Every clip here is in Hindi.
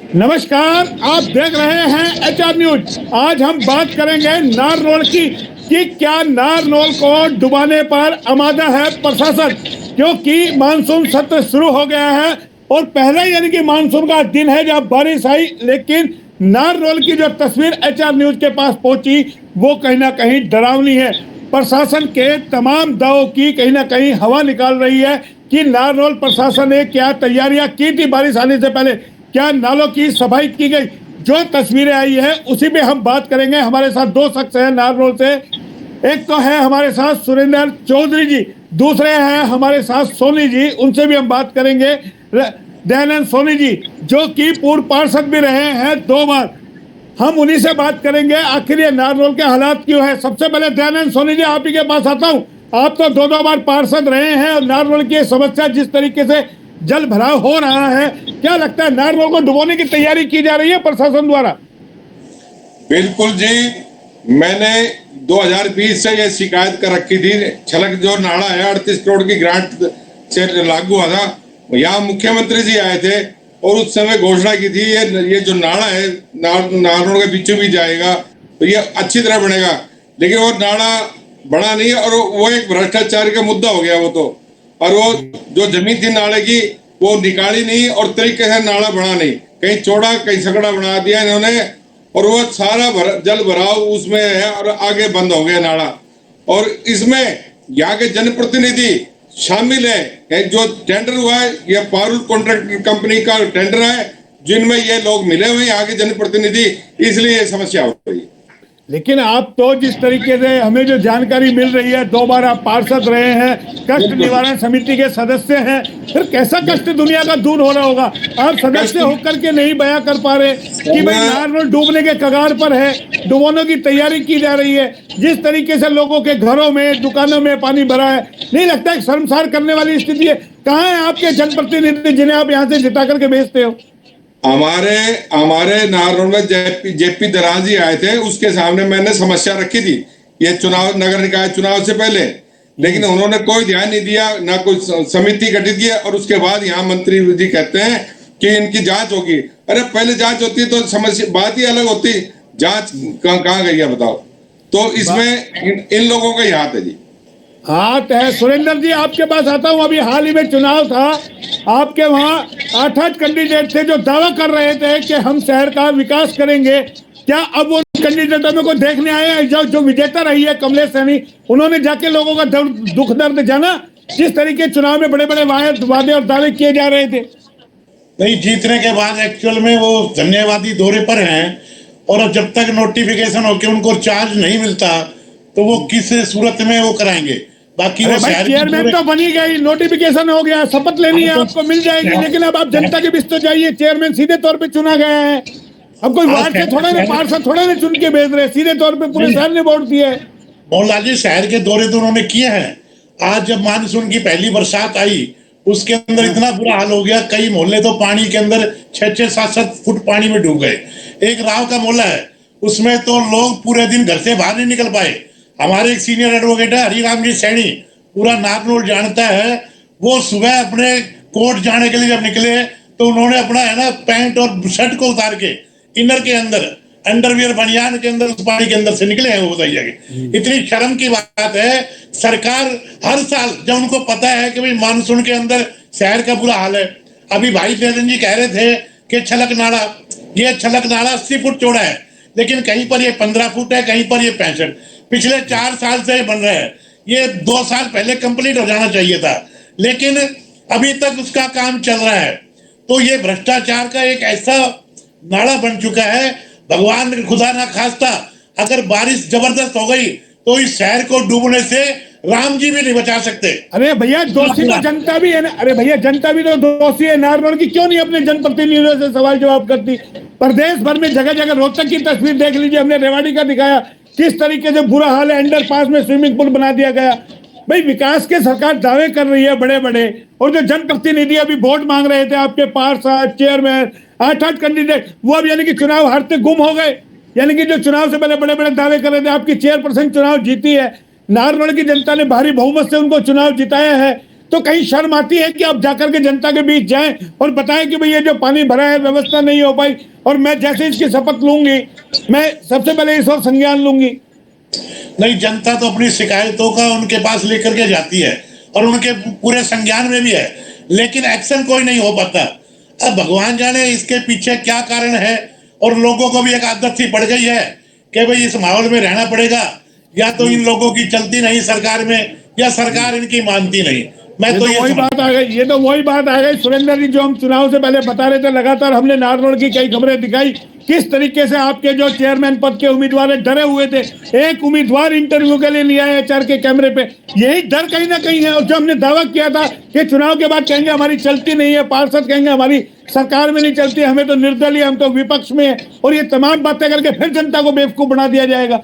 नमस्कार, आप देख रहे हैं एचआर न्यूज। आज हम बात करेंगे नारनौल की कि क्या नारनौल को डुबाने पर आमादा है प्रशासन, क्योंकि मानसून सत्र शुरू हो गया है और पहले यानी कि मानसून का दिन है जब बारिश आई, लेकिन नारनौल की जो तस्वीर एचआर न्यूज के पास पहुंची वो कहीं ना कहीं डरावनी है। प्रशासन के तमाम दावों की कहीं ना कहीं हवा निकाल रही है कि नारनौल प्रशासन ने क्या तैयारियां की थी बारिश आने से पहले, क्या नालों की सफाई की गई। जो तस्वीरें आई है उसी पे हम बात करेंगे। हमारे साथ दो शख्स हैं नारनौल से। एक तो है हमारे साथ सुरेंद्र चौधरी जी, दूसरे हैं हमारे साथ सोनी जी, उनसे भी हम बात करेंगे। दयानंद सोनी जी जो कि पूर्व पार्षद भी रहे हैं 2 बार, हम उन्हीं से बात करेंगे आखिर ये नारनौल के हालात क्यों है। सबसे पहले दयानंद सोनी जी, आप ही के पास आता हूँ। आप तो 2 बार पार्षद रहे हैं और नारनौल की समस्या जिस तरीके से जल भराव हो रहा है, क्या लगता है नारनौल को डुबोने की तैयारी की जा रही है प्रशासन द्वारा? बिल्कुल जी, मैंने 2020 से ये शिकायत कर रखी थी। छलक जो नाला है 38 करोड़ की ग्रांट से लागू हुआ था, यहाँ मुख्यमंत्री जी आए थे और उस समय घोषणा की थी ये जो नाला है नारनौल के बीचों बीच जाएगा तो ये अच्छी तरह बनेगा, लेकिन वो नाला बना नहीं और वो एक भ्रष्टाचार का मुद्दा हो गया वो तो। और वो जो जमीन थी नाले की वो निकाली नहीं और तरीके से नाला बना नहीं, कहीं चौड़ा कहीं सकड़ा बना दिया इन्होंने और वो सारा जल भराव उसमें है और आगे बंद हो गया नाला। और इसमें यहाँ के जनप्रतिनिधि शामिल है। जो टेंडर हुआ है यह पारुल कॉन्ट्रैक्ट कंपनी का टेंडर है जिनमें ये लोग मिले हुए यहाँ के जनप्रतिनिधि, इसलिए ये समस्या हो रही है। लेकिन आप तो जिस तरीके से हमें जो जानकारी मिल रही है, 2 बार आप पार्षद रहे हैं, कष्ट निवारण समिति के सदस्य हैं, फिर कैसा कष्ट दुनिया का दूर हो रहा होगा? आप सदस्य होकर के नहीं बयां कर पा रहे कि भाई नारनौल डूबने के कगार पर है, डुबोने की तैयारी की जा रही है। जिस तरीके से लोगों के घरों में दुकानों में पानी भरा है, नहीं लगता है शर्मसार करने वाली स्थिति है? कहाँ है आपके जनप्रतिनिधि जिन्हें आप यहाँ से जिता करके भेजते हो? हमारे नारनौल में जेपी दराज जी आए थे, उसके सामने मैंने समस्या रखी थी ये चुनाव, नगर निकाय चुनाव से पहले, लेकिन उन्होंने कोई ध्यान नहीं दिया, ना कोई समिति गठित की। और उसके बाद यहाँ मंत्री जी कहते हैं कि इनकी जांच होगी। अरे पहले जांच होती तो समस्या बात ही अलग होती, जांच कहाँ गई है बताओ? तो इसमें इन लोगों का ही हाथ है जी, हाथ है। सुरेंद्र जी आपके पास आता हूँ। अभी हाल ही में चुनाव था, आपके वहाँ 8 कैंडिडेट थे जो दावा कर रहे थे कि हम शहर का विकास करेंगे। क्या अब उन कैंडिडेटों में को देखने आए हैं जो विजेता रही है कमलेश सैनी, उन्होंने जाके लोगों का दुख दर्द जाना? जिस तरीके चुनाव में बड़े बड़े वादे और दावे किए जा रहे थे। नहीं, जीतने के बाद एक्चुअल में वो धन्यवादी दौरे पर हैं और जब तक नोटिफिकेशन होके उनको चार्ज नहीं मिलता तो वो किस सूरत में वो कराएंगे। बाकी वो चेयरमैन तो बनी गई, नोटिफिकेशन हो गया, शपथ लेनी है आपको मिल जाएगी, लेकिन अब आप जनता के बीच तो जाइए। चेयरमैन सीधे तौर पे चुना गया है, अब कोई वार्ड से थोड़े ना पार्षद थोड़े ना चुन के भेज रहे, सीधे तौर पे पूरे शहर ने वोट दिया है। मोहनलाल जी, शहर के दौरे तो उन्होंने किए हैं। आज जब मानसून की पहली बरसात आई उसके अंदर इतना बुरा हाल हो गया, कई मोहल्ले तो पानी के अंदर 6-6, 7-7 फुट पानी में डूब गए। एक राव का मोहल्ला है, उसमें तो लोग पूरे दिन घर से बाहर नहीं निकल पाए। हमारे एक सीनियर एडवोकेट है हरिराम जी सैनी, पूरा नारनौल जानता है, वो सुबह अपने कोर्ट जाने के लिए जब निकले तो उन्होंने अपना है ना पैंट और शर्ट को उतार के इनर के अंदर अंडरवियर बनियान के अंदर उस पानी के अंदर से निकले हैं। वो बताइए, इतनी शर्म की बात है। सरकार हर साल जब उनको पता है कि भाई मानसून के अंदर शहर का बुरा हाल है, अभी भाई देदन जी कह रहे थे कि छलक नाला, ये छलक नाला 80 फुट चौड़ा है, लेकिन कहीं पर ये 15 फुट है, कहीं पर ये 65। पिछले 4 साल से बन रहा है, ये 2 साल पहले कंप्लीट हो जाना चाहिए था, लेकिन अभी तक उसका काम चल रहा है। तो ये भ्रष्टाचार का एक ऐसा नाला बन चुका है, भगवान खुदा ना खास्ता अगर बारिश जबरदस्त हो गई तो इस शहर को डूबने से राम जी भी नहीं बचा सकते। अरे भैया, दोषी तो जनता भी है ना। अरे भैया, जनता भी तो दोषी है। नारनौल की क्यों नहीं अपने जनप्रतिनिधियों से सवाल जवाब करती? प्रदेश भर में जगह जगह रोहतक की तस्वीर देख लीजिए, हमने रेवाड़ी का दिखाया किस तरीके से बुरा हाल है, अंडर पास में स्विमिंग पूल बना दिया गया। भाई विकास के सरकार दावे कर रही है बड़े बड़े, और जो जनप्रतिनिधि अभी वोट मांग रहे थे आपके पार्षद, चेयरमैन, 8 कैंडिडेट, वो अब यानी कि चुनाव हारते गुम हो गए। यानी कि जो चुनाव से पहले बड़े बड़े दावे कर रहे थे, आपकी चेयरपर्सन चुनाव जीती है, नारनौल की जनता ने भारी बहुमत से उनको चुनाव जिताया है, तो कहीं शर्म आती है कि अब जाकर के जनता के बीच जाएं और बताएं कि भाई ये जो पानी भरा है व्यवस्था नहीं हो पाई, और मैं जैसे इसकी शपथ लूंगी मैं सबसे पहले इस और संज्ञान लूंगी। नहीं, जनता तो अपनी शिकायतों का उनके पास लेकर के जाती है और उनके पूरे संज्ञान में भी है, लेकिन एक्शन कोई नहीं हो पाता। अब भगवान जाने इसके पीछे क्या कारण है, और लोगों को भी एक आदत सी पड़ गई है कि भाई इस माहौल में रहना पड़ेगा, या तो इन लोगों की चलती नहीं सरकार में, या सरकार इनकी मानती नहीं। मैं तो वही बात आ गई, ये तो वही बात आ गई सुरेंद्र जी, जो हम चुनाव से पहले बता रहे थे। लगातार हमने नार रोड की कई खबरें दिखाई, किस तरीके से आपके जो चेयरमैन पद के उम्मीदवार डरे हुए थे। एक उम्मीदवार इंटरव्यू के लिए लिया है HR के कैमरे पे, यही डर कहीं ना कहीं है। और जो हमने दावा किया था कि चुनाव के बाद कहेंगे हमारी चलती नहीं है, पार्षद कहेंगे हमारी सरकार में नहीं चलती, हमें तो निर्दलीय, हम तो विपक्ष में है, और ये तमाम बातें करके फिर जनता को बेवकूफ बना दिया जाएगा।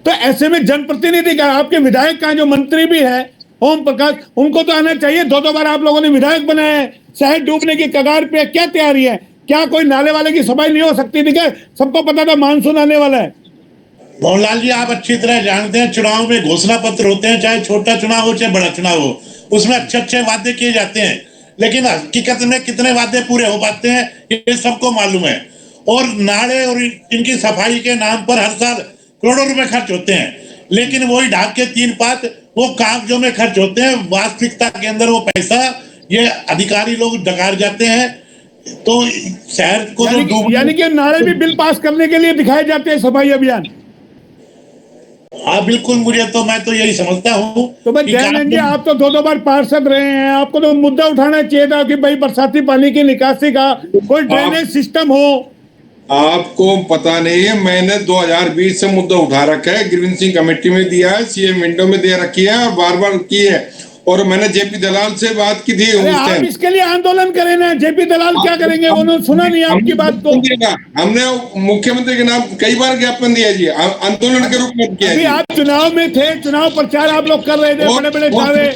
तो ऐसे में जनप्रतिनिधि का, आपके विधायक का, जो मंत्री भी है ओम प्रकाश, उनको तो आना चाहिए। 2 बार आप लोगों ने विधायक बनाया है, शहर डूबने की कगार पे, क्या तैयारी है? क्या कोई नाले वाले की सफाई नहीं हो सकती थी क्या? सबको पता था मानसून आने वाला है। मोहनलाल जी, आप अच्छी तरह जानते हैं चुनाव में घोषणा पत्र होते हैं, चाहे छोटा चुनाव हो चाहे बड़ा चुनाव हो, उसमें अच्छे वादे किए जाते हैं, लेकिन हकीकत में कितने वादे पूरे हो पाते हैं ये सबको मालूम है। और नाले और इनकी सफाई के नाम पर हर साल करोड़ों रुपए खर्च होते हैं, लेकिन वही ढाक के 3 पात वो कागजों में खर्च होते हैं। वास्तविकता के अंदर वो पैसा ये अधिकारी लोग डकार जाते हैं। तो शहर को यानी कि नारे भी बिल पास करने के लिए दिखाए जाते हैं सफाई अभियान। हाँ बिल्कुल, मैं तो यही समझता हूँ। तो भाई जयनंद जी, आप तो 2 बार पार्षद रहे हैं, आपको तो मुद्दा उठाना चाहिए था कि भाई बरसाती पानी की निकासी का कोई ड्रेनेज सिस्टम हो। आपको पता नहीं है, मैंने 2020 से मुद्दा उठा रखा है, ग्रीवेंसिंग कमेटी में दिया है, CM विंडो में दे रखी है और बार की है, और मैंने JP दलाल से बात की थी। आप इसके लिए आंदोलन करें ना, JP दलाल क्या करेंगे? उन्होंने सुना नहीं आपकी बात को। हमने मुख्यमंत्री के नाम कई बार ज्ञापन दिया जी, आंदोलन के रूप में किया। अभी आप चुनाव में थे, चुनाव प्रचार आप लोग कर रहे थे, बड़े बड़े दावे।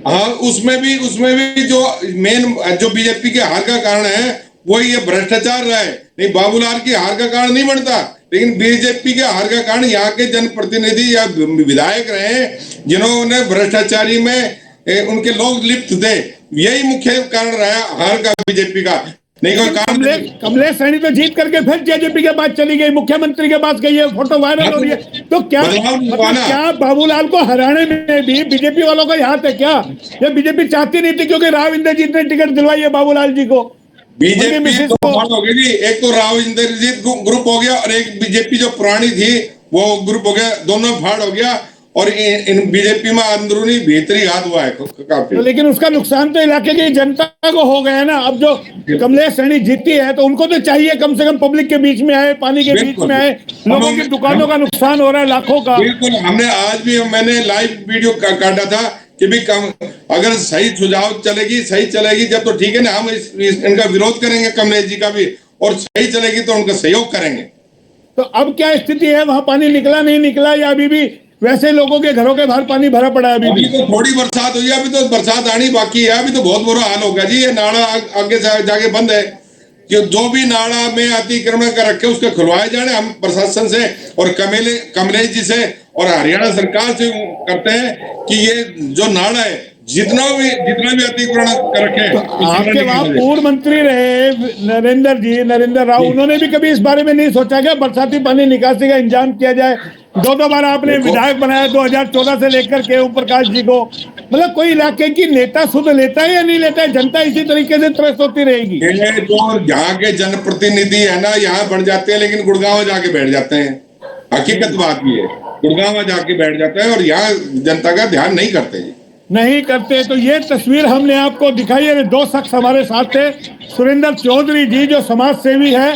हाँ, उसमें भी जो मेन जो BJP के हार का कारण है वो ये भ्रष्टाचार रहा है। नहीं, बाबूलाल की हार का कारण नहीं बनता, लेकिन BJP के हार का कारण यहाँ के जनप्रतिनिधि या विधायक रहे जिन्होंने भ्रष्टाचारी में उनके लोग लिप्त थे, यही मुख्य कारण रहा हार का BJP का। नहीं कोई कारण। कमलेश सैनी तो जीत करके फिर JJP के पास चली गई, मुख्यमंत्री के पास गई है, फोटो वायरल हो रही है। तो क्या बाबूलाल को हराने में भी BJP वालों का हाथ है क्या? ये BJP चाहती नहीं थी, क्योंकि राव इंद्रजीत ने टिकट दिलवाई है बाबूलाल जी को। BJP तो हो गई जी, एक तो राव इंद्रजीत ग्रुप हो गया और एक BJP जो पुरानी थी वो ग्रुप हो गया, दोनों फाड़ हो गया। और इन BJP में अंदरूनी भीतरी हाथ हुआ है काफी। तो लेकिन उसका नुकसान तो इलाके की जनता को हो गया ना। अब जो कमलेश सैनी जीती है तो उनको तो चाहिए कम से कम पब्लिक के बीच में आए, पानी के बीच में आए। लोगों की दुकानों का नुकसान हो रहा है लाखों का। बिल्कुल, हमने आज भी मैंने लाइव वीडियो काटा था कि भी अगर सही सुझाव चलेगी, सही चलेगी जब तो ठीक है ना, हम इनका विरोध करेंगे कमलेश जी का भी, और सही चलेगी तो उनका सहयोग करेंगे। तो अब क्या स्थिति है? वहां पानी निकला नहीं निकला, या अभी भी वैसे लोगों के घरों के बाहर पानी भरा पड़ा है? अभी तो थोड़ी बरसात हुई है, अभी तो बरसात आनी बाकी है, अभी तो बहुत बुरा हाल होगा जी। ये नाला आगे से जाके बंद है, कि जो भी नाला में अतिक्रमण कर रखे उसके खुलवाए जाने। हम प्रशासन से और कमलेश जी से और हरियाणा सरकार से करते हैं कि ये जो नाला है जितना भी अतिक्रमण कर रखे। तो आपके वहाँ पूर्व मंत्री रहे नरेंद्र राव, उन्होंने भी कभी इस बारे में नहीं सोचा कि बरसाती पानी निकासी का इंतजाम किया जाए? 2 बार आपने विधायक बनाया 2014 से लेकर के ओम प्रकाश जी को। मतलब कोई इलाके की नेता शुद्ध लेता है या नहीं लेता है? जनता इसी तरीके से त्रस्त होती रहेगी। तो यहाँ के जनप्रतिनिधि है ना, यहाँ बढ़ जाते हैं लेकिन गुड़गांव जाके बैठ जाते हैं। हकीकत बात ये है, गुड़गांव जाके बैठ जाते हैं और यहाँ जनता का ध्यान नहीं करते जी। नहीं करते। तो ये तस्वीर हमने आपको दिखाई है। 2 शख्स हमारे साथ थे, सुरेंद्र चौधरी जी जो समाज सेवी है,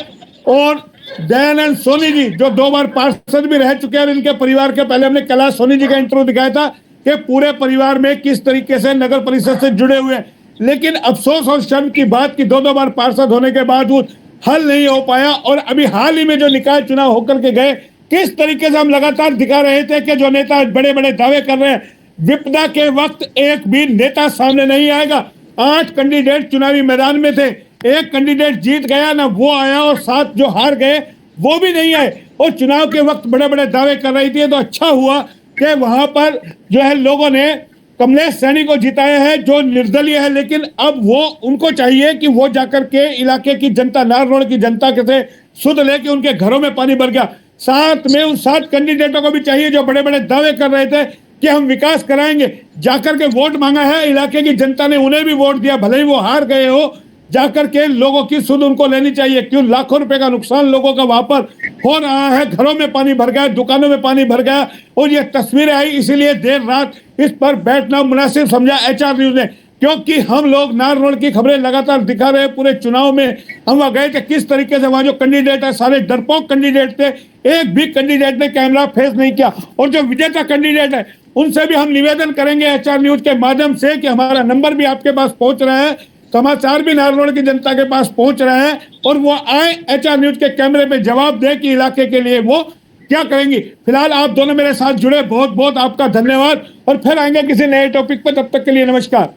और दयानंद सोनी जी जो 2 बार पार्षद भी रह चुके हैं। और इनके परिवार के पहले हमने कैलाश सोनी जी का इंटरव्यू दिखाया था कि पूरे परिवार में किस तरीके से नगर परिषद से जुड़े हुए हैं। लेकिन अफसोस और शर्म की बात की 2 बार पार्षद होने के बावजूद हल नहीं हो पाया। और अभी हाल ही में जो निकाय चुनाव होकर के गए, किस तरीके से हम लगातार दिखा रहे थे कि जो नेता बड़े बड़े दावे कर रहे हैं, विपदा के वक्त एक भी नेता सामने नहीं आएगा। 8 कैंडिडेट चुनावी मैदान में थे, एक कैंडिडेट जीत गया ना, वो आया, और 7 जो हार गए वो भी नहीं आए। और चुनाव के वक्त बड़े बड़े दावे कर रही थी। तो अच्छा हुआ कि वहां पर जो है लोगों ने कमलेश सैनी को जिताए हैं जो निर्दलीय है, लेकिन अब वो उनको चाहिए कि वो जाकर के इलाके की जनता, नार रोड की जनता के से सुध ले कि उनके घरों में पानी भर गया। साथ में उन 7 कैंडिडेटों को भी चाहिए जो बड़े बड़े दावे कर रहे थे कि हम विकास कराएंगे, जाकर के वोट मांगा है। इलाके की जनता ने उन्हें भी वोट दिया, भले ही वो हार गए हो, जाकर के लोगों की सुध उनको लेनी चाहिए। क्यों लाखों रुपए का नुकसान लोगों का वहां पर हो रहा है, घरों में पानी भर गया, दुकानों में पानी भर गया, और ये तस्वीरें आई, इसीलिए देर रात इस पर बैठना मुनासिब समझा HR न्यूज ने, क्योंकि हम लोग नार रोड की खबरें लगातार दिखा रहे हैं। पूरे चुनाव में हम वहां गए थे, किस तरीके से वहां जो कैंडिडेट है सारे डरपोक कैंडिडेट थे, एक भी कैंडिडेट ने कैमरा फेस नहीं किया। और जो विजेता कैंडिडेट है उनसे भी हम निवेदन करेंगे HR न्यूज के माध्यम से कि हमारा नंबर भी आपके पास पहुंच रहा है, समाचार भी नार रोड की जनता के पास पहुंच रहे हैं, और वो आए HR न्यूज के कैमरे पे जवाब दे कि इलाके के लिए वो क्या करेंगी। फिलहाल आप दोनों मेरे साथ जुड़े, बहुत बहुत आपका धन्यवाद, और फिर आएंगे किसी नए टॉपिक पर। तब तक के लिए नमस्कार।